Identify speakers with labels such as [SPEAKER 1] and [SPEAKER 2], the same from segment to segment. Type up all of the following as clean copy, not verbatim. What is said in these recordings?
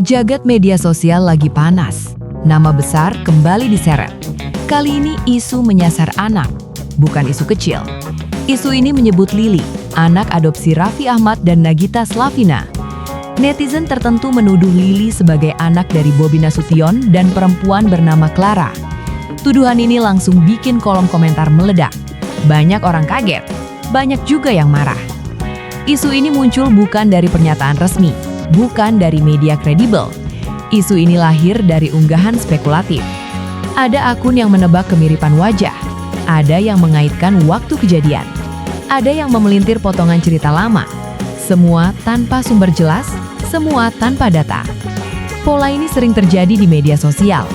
[SPEAKER 1] Jagat media sosial lagi panas. Nama besar kembali diseret. Kali ini isu menyasar anak, bukan isu kecil. Isu ini menyebut Lily, anak adopsi Raffi Ahmad dan Nagita Slavina. Netizen tertentu menuduh Lily sebagai anak dari Bobi Nasution dan perempuan bernama Clara. Tuduhan ini langsung bikin kolom komentar meledak. Banyak orang kaget, banyak juga yang marah. Isu ini muncul bukan dari pernyataan resmi, bukan dari media kredibel. Isu ini lahir dari unggahan spekulatif. Ada akun yang menebak kemiripan wajah, ada yang mengaitkan waktu kejadian, ada yang memelintir potongan cerita lama. Semua tanpa sumber jelas, semua tanpa data. Pola ini sering terjadi di media sosial.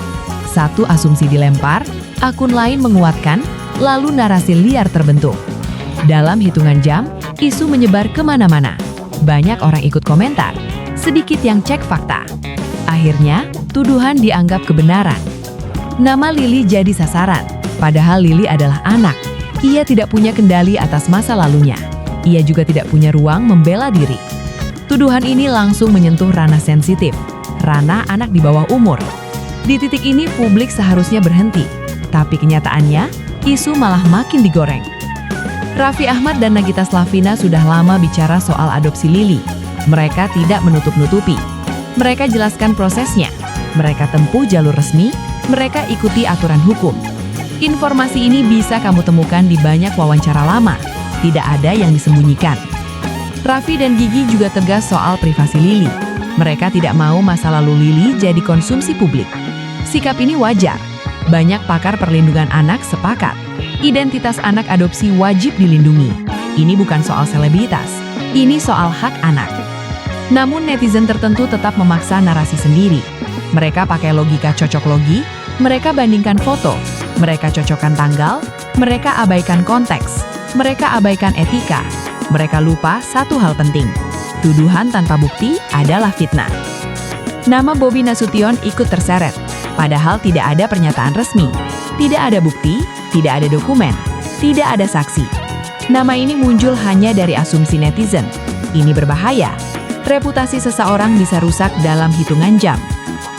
[SPEAKER 1] Satu asumsi dilempar, akun lain menguatkan, lalu narasi liar terbentuk. Dalam hitungan jam, isu menyebar kemana-mana. Banyak orang ikut komentar, sedikit yang cek fakta. Akhirnya, tuduhan dianggap kebenaran. Nama Lily jadi sasaran, padahal Lily adalah anak. Ia tidak punya kendali atas masa lalunya. Ia juga tidak punya ruang membela diri. Tuduhan ini langsung menyentuh ranah sensitif, ranah anak di bawah umur. Di titik ini publik seharusnya berhenti, tapi kenyataannya, isu malah makin digoreng. Raffi Ahmad dan Nagita Slavina sudah lama bicara soal adopsi Lily. Mereka tidak menutup-nutupi. Mereka jelaskan prosesnya. Mereka tempuh jalur resmi. Mereka ikuti aturan hukum. Informasi ini bisa kamu temukan di banyak wawancara lama. Tidak ada yang disembunyikan. Raffi dan Gigi juga tegas soal privasi Lily. Mereka tidak mau masa lalu Lily jadi konsumsi publik. Sikap ini wajar. Banyak pakar perlindungan anak sepakat. Identitas anak adopsi wajib dilindungi. Ini bukan soal selebritas. Ini soal hak anak. Namun netizen tertentu tetap memaksa narasi sendiri. Mereka pakai logika cocok logi, mereka bandingkan foto, mereka cocokkan tanggal, mereka abaikan konteks, mereka abaikan etika, mereka lupa satu hal penting. Tuduhan tanpa bukti adalah fitnah. Nama Bobi Nasution ikut terseret, padahal tidak ada pernyataan resmi, tidak ada bukti, tidak ada dokumen, tidak ada saksi. Nama ini muncul hanya dari asumsi netizen. Ini berbahaya. Reputasi seseorang bisa rusak dalam hitungan jam.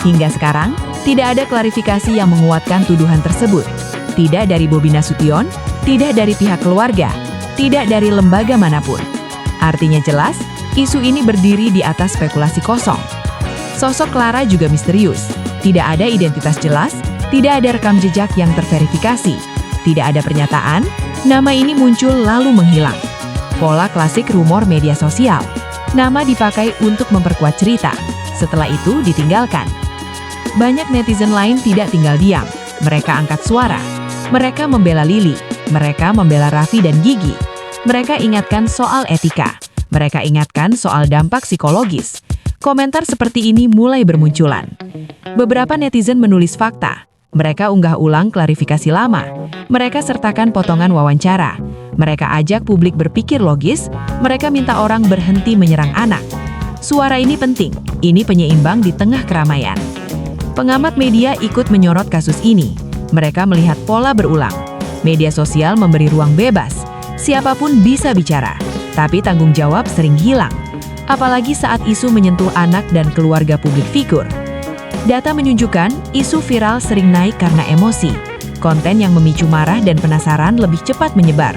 [SPEAKER 1] Hingga sekarang, tidak ada klarifikasi yang menguatkan tuduhan tersebut. Tidak dari Bobi Nasution, tidak dari pihak keluarga, tidak dari lembaga manapun. Artinya jelas, isu ini berdiri di atas spekulasi kosong. Sosok Clara juga misterius. Tidak ada identitas jelas, tidak ada rekam jejak yang terverifikasi, tidak ada pernyataan, nama ini muncul lalu menghilang. Pola klasik rumor media sosial. Nama dipakai untuk memperkuat cerita, setelah itu ditinggalkan. Banyak netizen lain tidak tinggal diam, mereka angkat suara. Mereka membela Lily, mereka membela Raffi dan Gigi. Mereka ingatkan soal etika, mereka ingatkan soal dampak psikologis. Komentar seperti ini mulai bermunculan. Beberapa netizen menulis fakta, mereka unggah ulang klarifikasi lama, mereka sertakan potongan wawancara. Mereka ajak publik berpikir logis, mereka minta orang berhenti menyerang anak. Suara ini penting, ini penyeimbang di tengah keramaian. Pengamat media ikut menyorot kasus ini. Mereka melihat pola berulang. Media sosial memberi ruang bebas. Siapapun bisa bicara, tapi tanggung jawab sering hilang. Apalagi saat isu menyentuh anak dan keluarga publik figur. Data menunjukkan, isu viral sering naik karena emosi. Konten yang memicu marah dan penasaran lebih cepat menyebar.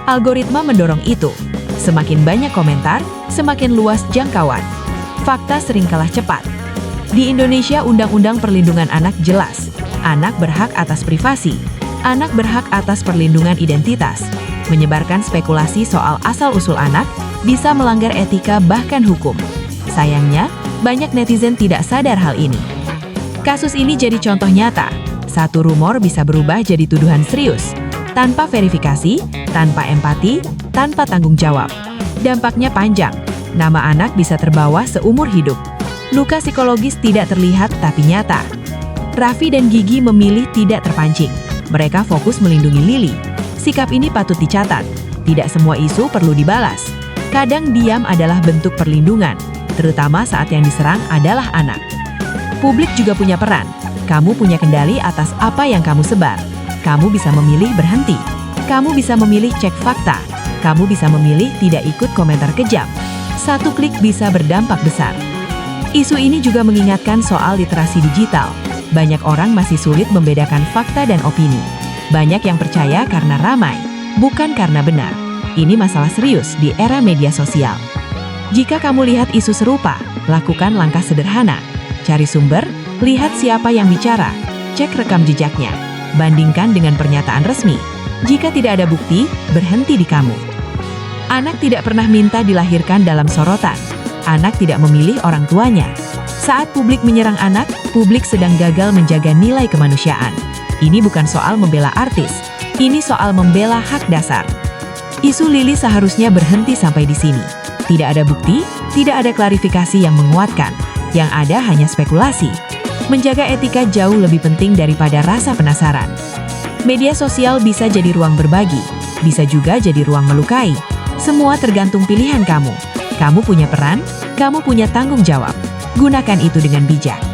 [SPEAKER 1] Algoritma mendorong itu. Semakin banyak komentar, semakin luas jangkauan. Fakta sering kalah cepat. Di Indonesia, Undang-Undang Perlindungan Anak jelas. Anak berhak atas privasi. Anak berhak atas perlindungan identitas. Menyebarkan spekulasi soal asal-usul anak bisa melanggar etika bahkan hukum. Sayangnya, banyak netizen tidak sadar hal ini. Kasus ini jadi contoh nyata. Satu rumor bisa berubah jadi tuduhan serius. Tanpa verifikasi, tanpa empati, tanpa tanggung jawab. Dampaknya panjang, nama anak bisa terbawa seumur hidup. Luka psikologis tidak terlihat tapi nyata. Raffi dan Gigi memilih tidak terpancing. Mereka fokus melindungi Lily. Sikap ini patut dicatat. Tidak semua isu perlu dibalas. Kadang diam adalah bentuk perlindungan, terutama saat yang diserang adalah anak. Publik juga punya peran. Kamu punya kendali atas apa yang kamu sebar. Kamu bisa memilih berhenti. Kamu bisa memilih cek fakta. Kamu bisa memilih tidak ikut komentar kejam. Satu klik bisa berdampak besar. Isu ini juga mengingatkan soal literasi digital. Banyak orang masih sulit membedakan fakta dan opini. Banyak yang percaya karena ramai, bukan karena benar. Ini masalah serius di era media sosial. Jika kamu lihat isu serupa, lakukan langkah sederhana. Cari sumber, lihat siapa yang bicara, cek rekam jejaknya, bandingkan dengan pernyataan resmi. Jika tidak ada bukti, berhenti di kamu. Anak tidak pernah minta dilahirkan dalam sorotan. Anak tidak memilih orang tuanya. Saat publik menyerang anak, publik sedang gagal menjaga nilai kemanusiaan. Ini bukan soal membela artis, ini soal membela hak dasar. Isu Lili seharusnya berhenti sampai di sini. Tidak ada bukti, tidak ada klarifikasi yang menguatkan. Yang ada hanya spekulasi. Menjaga etika jauh lebih penting daripada rasa penasaran. Media sosial bisa jadi ruang berbagi, bisa juga jadi ruang melukai. Semua tergantung pilihan kamu. Kamu punya peran, kamu punya tanggung jawab. Gunakan itu dengan bijak.